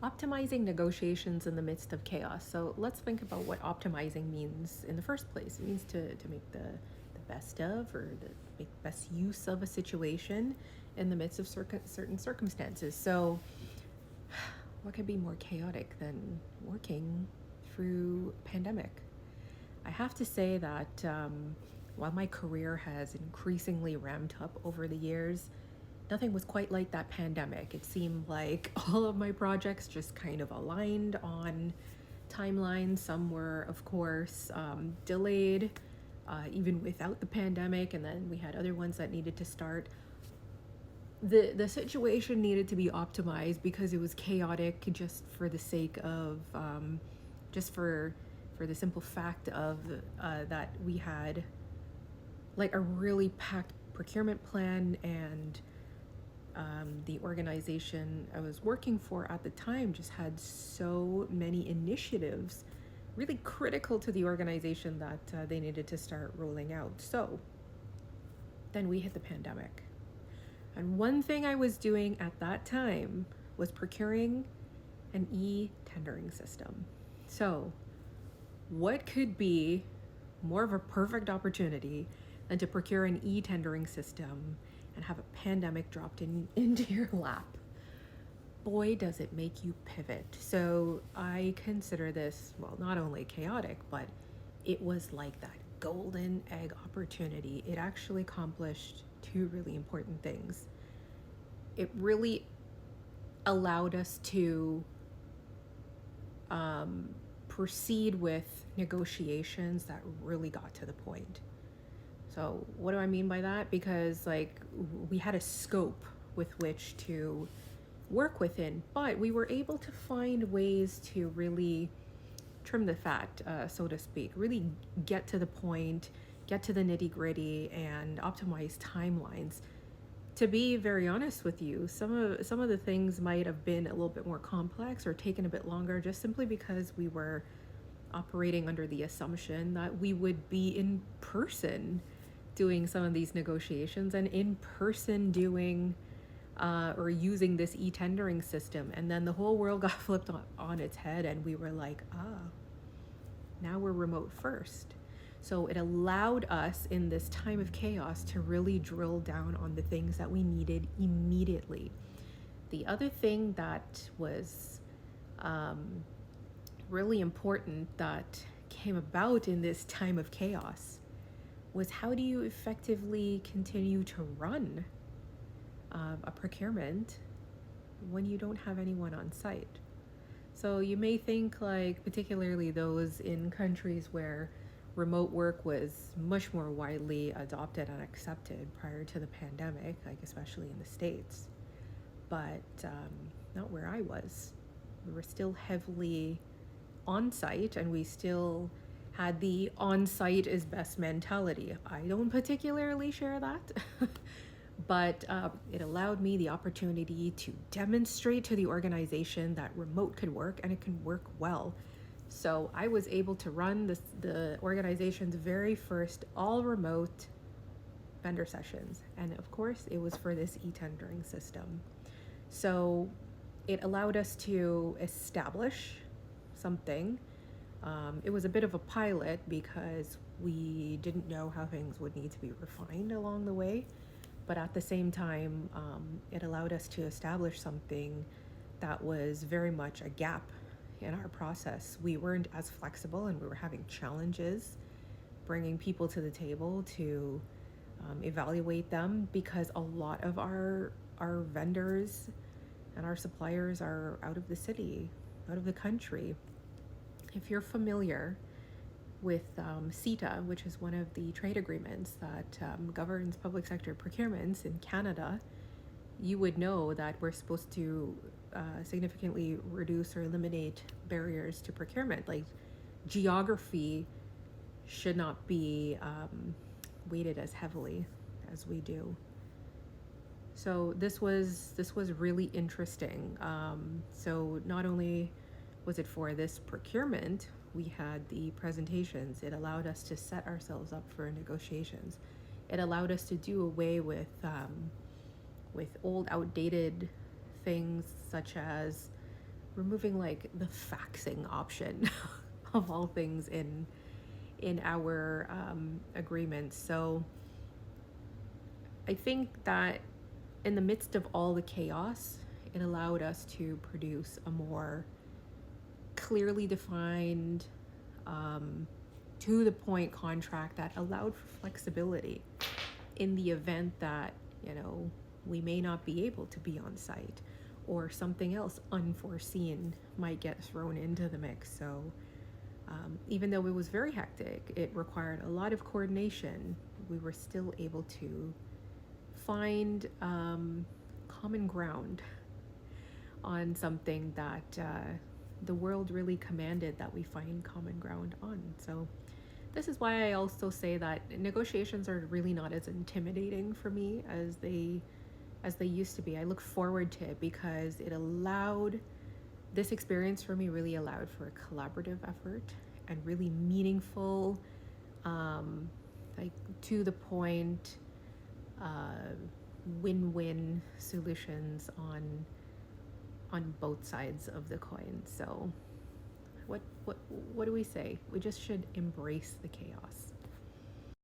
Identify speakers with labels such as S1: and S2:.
S1: Optimizing negotiations in the midst of chaos. So let's think about what optimizing means in the first place. It means to make the best of or make best use of a situation in the midst of certain circumstances. So what could be more chaotic than working through a pandemic? I have to say that while my career has increasingly ramped up over the years, nothing was quite like that pandemic. It seemed like all of my projects just kind of aligned on timelines. Some were, of course, delayed even without the pandemic, and then we had other ones that needed to start. The situation needed to be optimized because it was chaotic just for the sake of just for the simple fact of that we had like a really packed procurement plan, and the organization I was working for at the time just had so many initiatives really critical to the organization that they needed to start rolling out. So then we hit the pandemic. And one thing I was doing at that time was procuring an e-tendering system. So, what could be more of a perfect opportunity than to procure an e-tendering system and have a pandemic dropped into your lap? Boy, does it make you pivot. So I consider this, well, not only chaotic, but it was like that golden egg opportunity. It actually accomplished two really important things. It really allowed us to proceed with negotiations that really got to the point. So what do I mean by that? Because like we had a scope with which to work within, but we were able to find ways to really trim the fat, so to speak, really get to the point, get to the nitty gritty, and optimize timelines. To be very honest with you, some of the things might have been a little bit more complex or taken a bit longer, just simply because we were operating under the assumption that we would be in person doing some of these negotiations and in person doing or using this e-tendering system. And then the whole world got flipped on its head, and we were like, now we're remote first. So it allowed us in this time of chaos to really drill down on the things that we needed immediately. The other thing that was really important that came about in this time of chaos was, how do you effectively continue to run a procurement when you don't have anyone on site? So you may think, like, particularly those in countries where remote work was much more widely adopted and accepted prior to the pandemic, like especially in the States, but not where I was. We were still heavily on site, and we still had the on site is best mentality. I don't particularly share that. But it allowed me the opportunity to demonstrate to the organization that remote could work, and it can work well. So I was able to run the organization's very first all remote vendor sessions. And of course, it was for this e-tendering system. So it allowed us to establish something. It was a bit of a pilot because we didn't know how things would need to be refined along the way. But at the same time, it allowed us to establish something that was very much a gap in our process. We weren't as flexible, and we were having challenges bringing people to the table to evaluate them, because a lot of our vendors and our suppliers are out of the city, out of the country. If you're familiar with CETA, which is one of the trade agreements that governs public sector procurements in Canada, you would know that we're supposed to significantly reduce or eliminate barriers to procurement. Like, geography should not be weighted as heavily as we do. So this was really interesting. So not only was it for this procurement, we had the presentations. It allowed us to set ourselves up for negotiations. It allowed us to do away with old, outdated things, such as removing like the faxing option of all things in our agreements. So I think that in the midst of all the chaos, it allowed us to produce a more clearly defined, to the point contract that allowed for flexibility in the event that, we may not be able to be on site or something else unforeseen might get thrown into the mix. So even though it was very hectic, it required a lot of coordination, we were still able to find common ground on something that the world really commanded that we find common ground on. So this is why I also say that negotiations are really not as intimidating for me as they used to be. I look forward to it because this experience for me really allowed for a collaborative effort and really meaningful, like to the point, win-win solutions on both sides of the coin. So what do we say? We just should embrace the chaos.